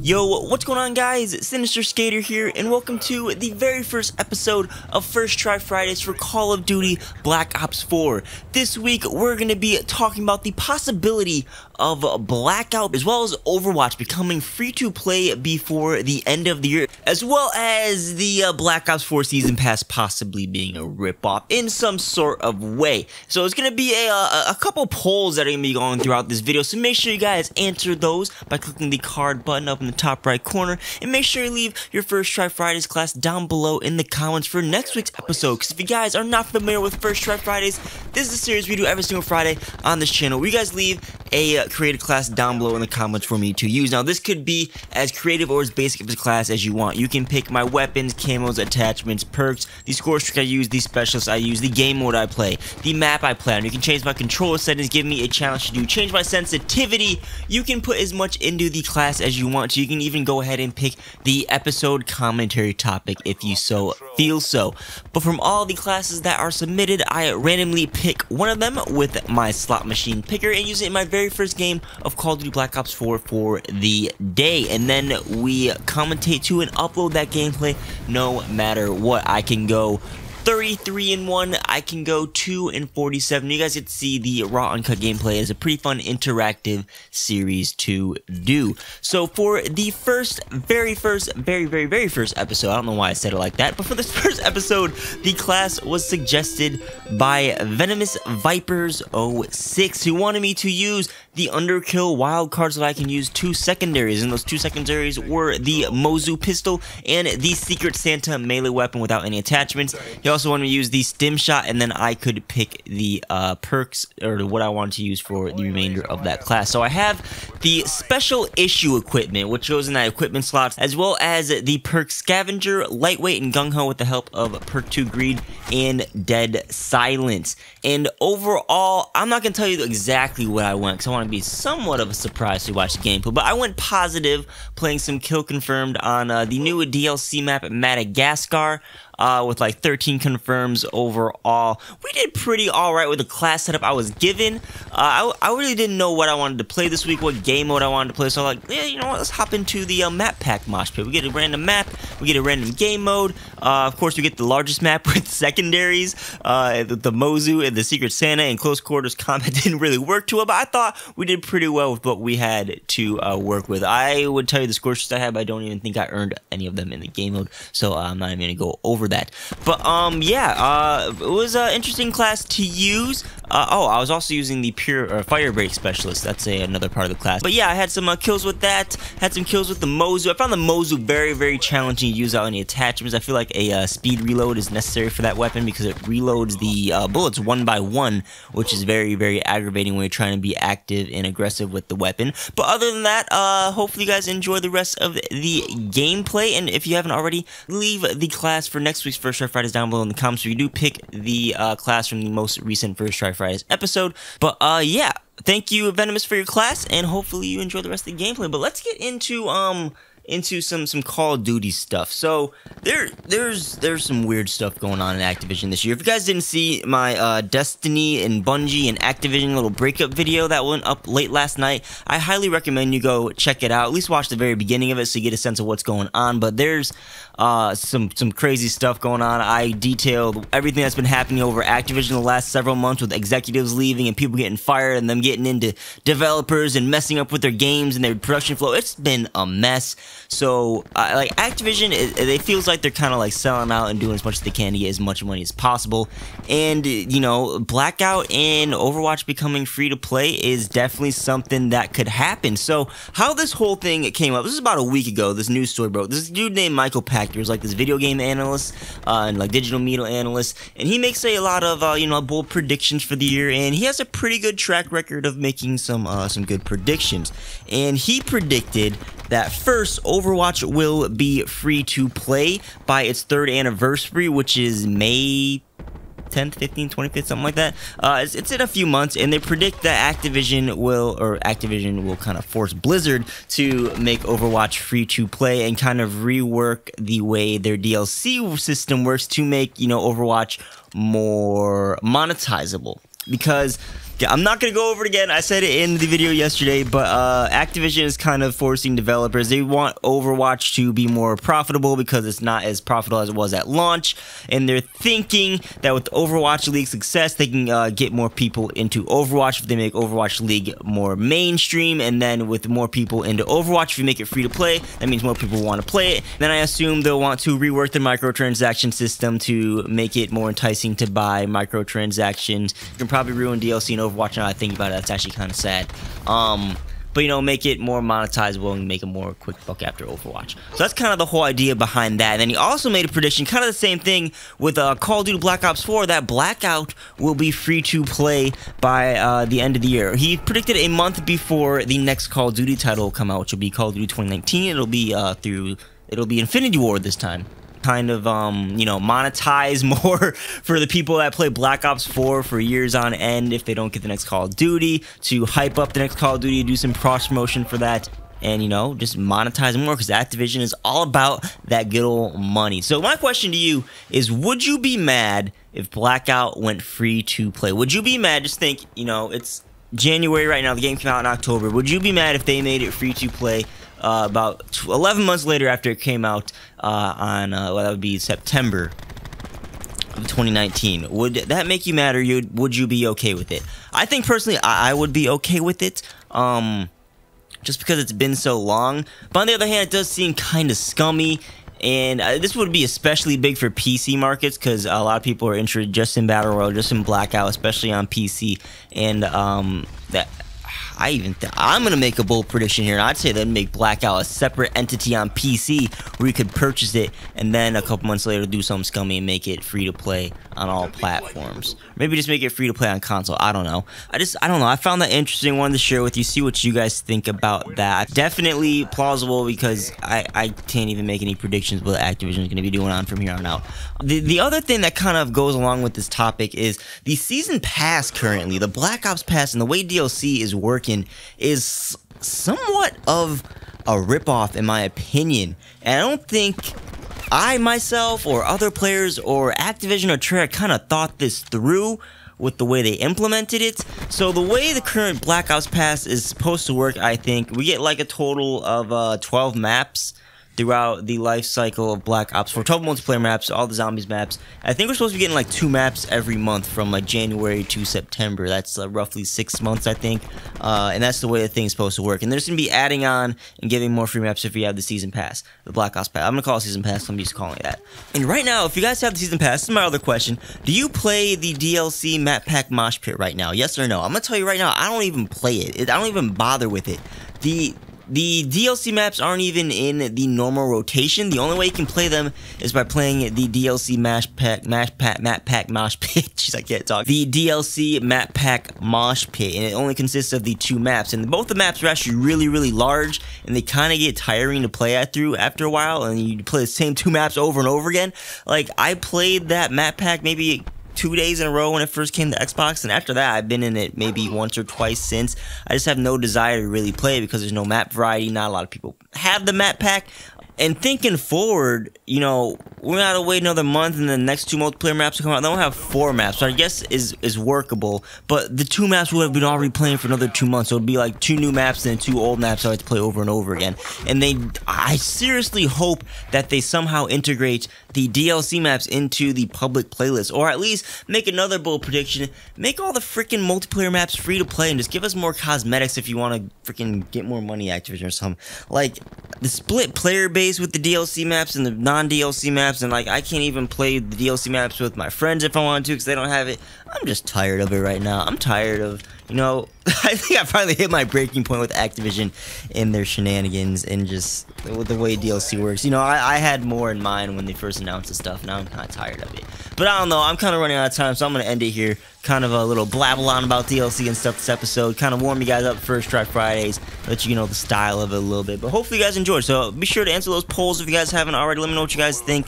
Yo, what's going on guys? Sinister Skater here, and welcome to the very first episode of First Try Fridays for Call of Duty Black Ops 4. This week, we're going to be talking about the possibility of Blackout as well as Overwatch becoming free-to-play before the end of the year, as well as the Black Ops 4 Season Pass possibly being a ripoff in some sort of way. So it's going to be a couple polls that are going to be going throughout this video, so make sure you guys answer those by clicking the card button up in the top right corner, and make sure you leave your First Try Fridays class down below in the comments for next week's episode, because if you guys are not familiar with First Try Fridays, this is a series we do every single Friday on this channel where you guys leave a creative class down below in the comments for me to use. Now this could be as creative or as basic of a class as you want. You can pick my weapons, camos, attachments, perks, the score streak I use, the specialists I use, the game mode I play, the map I play on. You can change my controller settings, give me a challenge to do, change my sensitivity. You can put as much into the class as you want to. You can even go ahead and pick the episode commentary topic if you so feel so. But from all the classes that are submitted, I randomly pick one of them with my slot machine picker and use it in my very first game of Call of Duty Black Ops 4 for the day. And then we commentate to and upload that gameplay no matter what. I can go 33-1, I can go 2-47. You guys get to see the raw uncut gameplay. It's a pretty fun interactive series to do. So for the very first episode, I don't know why I said it like that, but for this first episode, the class was suggested by Venomous Vipers 06, who wanted me to use the underkill wildcards so that I can use two secondaries, and those two secondaries were the Mozu pistol and the Secret Santa melee weapon without any attachments. He also wanted me to use the stim shot, and then I could pick the perks or what I wanted to use for the remainder of that class. So I have the special issue equipment, which goes in that equipment slots, as well as the perk scavenger, lightweight, and gung-ho with the help of perk 2 greed and dead silence. And overall, I'm not gonna tell you exactly what I went because I want to be somewhat of a surprise to watch the gameplay, but I went positive, playing some kill confirmed on the new DLC map Madagascar. With like 13 confirms overall. We did pretty alright with the class setup I was given. I really didn't know what I wanted to play this week, what game mode I wanted to play, so I'm like, yeah, you know what, let's hop into the map pack mosh pit. We get a random map, we get a random game mode. Of course, we get the largest map with secondaries, the Mozu and the Secret Santa, and close quarters combat didn't really work too well, but I thought we did pretty well with what we had to work with. I would tell you the score sheets I had, but I don't even think I earned any of them in the game mode, so I'm not even going to go over that. But yeah, it was an interesting class to use. Oh, I was also using the pure fire break specialist. That's another part of the class. But yeah, I had some kills with that. Had some kills with the Mozu. I found the Mozu very challenging to use without any attachments. I feel like a speed reload is necessary for that weapon because it reloads the bullets one by one, which is very aggravating when you're trying to be active and aggressive with the weapon. But other than that, hopefully you guys enjoy the rest of the gameplay. And if you haven't already, leave the class for next week's First Try Fridays down below in the comments. We do pick the class from the most recent First Try Fridays episode. But yeah, thank you Venomous for your class, and hopefully you enjoy the rest of the gameplay. But let's get into some Call of Duty stuff. So there's some weird stuff going on in Activision this year. If you guys didn't see my Destiny and Bungie and Activision little breakup video that went up late last night, I highly recommend you go check it out. At least watch the very beginning of it so you get a sense of what's going on. But there's some crazy stuff going on. I detailed everything that's been happening over Activision the last several months, with executives leaving and people getting fired and them getting into developers and messing up with their games and their production flow. It's been a mess. So like Activision, it feels like they're kind of like selling out and doing as much as they can to get as much money as possible. And you know, Blackout and Overwatch becoming free to play is definitely something that could happen. So how this whole thing came up, this is about a week ago. This news story broke. This dude named Michael Pachter is like this video game analyst and like digital media analyst, and he makes a lot of you know, bold predictions for the year, and he has a pretty good track record of making some good predictions. And he predicted that first, Overwatch will be free to play by its 3rd anniversary, which is May 10th, 15th, 25th, something like that. It's in a few months, and they predict that Activision will kind of force Blizzard to make Overwatch free to play and kind of rework the way their DLC system works to make, you know, Overwatch more monetizable. Because I'm not gonna go over it again. I said it in the video yesterday, but Activision is kind of forcing developers. They want Overwatch to be more profitable because it's not as profitable as it was at launch, and they're thinking that with Overwatch League success, they can get more people into Overwatch if they make Overwatch League more mainstream, and then with more people into Overwatch, if you make it free to play, that means more people want to play it. Then I assume they'll want to rework the microtransaction system to make it more enticing to buy microtransactions. You can probably ruin DLC in Overwatch now I think about it. That's actually kind of sad. But you know, make it more monetizable and make a more quick buck after Overwatch. So that's kind of the whole idea behind that. And then he also made a prediction, kind of the same thing with Call of Duty Black Ops 4, that Blackout will be free to play by the end of the year. He predicted a month before the next Call of Duty title will come out, which will be Call of Duty 2019. It'll be Infinity War this time. Kind of, you know, monetize more for the people that play Black Ops 4 for years on end if they don't get the next Call of Duty, to hype up the next Call of Duty, do some cross promotion for that, and, you know, just monetize more, because Activision is all about that good old money. So my question to you is, would you be mad if Blackout went free to play? Would you be mad? Just think, you know, it's January right now, the game came out in October. Would you be mad if they made it free to play about 11 months later after it came out on, well, that would be September of 2019? Would that make you mad, or would you be okay with it? I think personally I would be okay with it, just because it's been so long. But on the other hand, it does seem kind of scummy. And this would be especially big for PC markets, because a lot of people are interested just in Battle Royale, just in Blackout, especially on PC. And I'm going to make a bold prediction here, and I'd say they'd make Blackout a separate entity on PC where you could purchase it, and then a couple months later do something scummy and make it free to play on all platforms. Maybe just make it free to play on console. I don't know. I don't know. I found that interesting. Wanted to share with you, see what you guys think about that. Definitely plausible, because I can't even make any predictions what Activision is going to be doing on from here on out. The other thing that kind of goes along with this topic is the season pass currently, the Black Ops pass, and the way DLC is working is somewhat of a ripoff, in my opinion. And I don't think I myself or other players or Activision or Treyarch kind of thought this through with the way they implemented it. So the way the current Black Ops Pass is supposed to work, I think we get like a total of 12 maps throughout the life cycle of Black Ops 4. 12 multiplayer maps, all the zombies maps. I think we're supposed to be getting like 2 maps every month from like January to September. That's roughly 6 months, I think. And that's the way the thing's supposed to work. And there's going to be adding on and giving more free maps if you have the Season Pass, the Black Ops Pass. I'm going to call it Season Pass, I'm just calling it that. And right now, if you guys have the Season Pass, this is my other question. Do you play the DLC Map Pack Mosh Pit right now? Yes or no? I'm going to tell you right now, I don't even play it. I don't even bother with it. The DLC maps aren't even in the normal rotation. The only way you can play them is by playing the DLC Map Pack Mosh Pit. Jeez, I can't talk. The DLC Map Pack Mosh Pit, and it only consists of the 2 maps. And both the maps are actually really, really large, and they kind of get tiring to play through after a while, and you play the same 2 maps over and over again. Like, I played that map pack maybe 2 days in a row when it first came to Xbox, and after that I've been in it maybe once or twice since. I just have no desire to really play it because there's no map variety. Not a lot of people have the map pack. And thinking forward, you know, we're gonna have to wait another month, and the next 2 multiplayer maps will come out. Then we'll have 4 maps, so I guess is workable. But the 2 maps would have been already playing for another 2 months, so it'd be like 2 new maps and 2 old maps I have to play over and over again. And I seriously hope that they somehow integrate the DLC maps into the public playlist, or at least make another bold prediction: make all the freaking multiplayer maps free to play, and just give us more cosmetics if you want to freaking get more money, Activision, or something. Like the split player base with the DLC maps and the non-DLC maps, and like I can't even play the DLC maps with my friends if I wanted to because they don't have it. I'm just tired of it right now. I'm tired of, you know, I think I finally hit my breaking point with Activision and their shenanigans and just the way DLC works. You know, I had more in mind when they first announced this stuff. Now I'm kind of tired of it. But I don't know. I'm kind of running out of time, so I'm going to end it here. Kind of a little blabble on about DLC and stuff this episode. Kind of warm you guys up First Try Fridays. Let you know the style of it a little bit. But hopefully you guys enjoyed. So be sure to answer those polls if you guys haven't already. Let me know what you guys think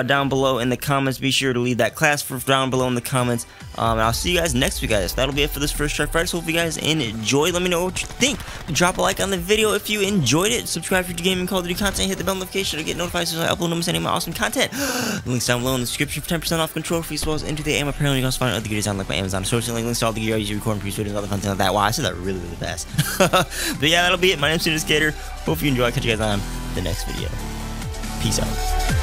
down below in the comments. Be sure to leave that class for down below in the comments. And I'll see you guys next week, guys. That'll be it for this First Try Friday. So hope you guys enjoy. Let me know what you think. Drop a like on the video if you enjoyed it. Subscribe for gaming Call of Duty content. Hit the bell notification to get notified as I upload and miss any of my awesome content. Links down below in the description for 10% off control fees as well as into the AM apparel. You can also find other videos on like my Amazon social links to all the gear I use to record and produce videos and all the fun things like that. Wow, I said that really, really fast. But yeah, that'll be it. My name's Busiest. Hope you enjoy. Catch you guys on the next video. Peace out.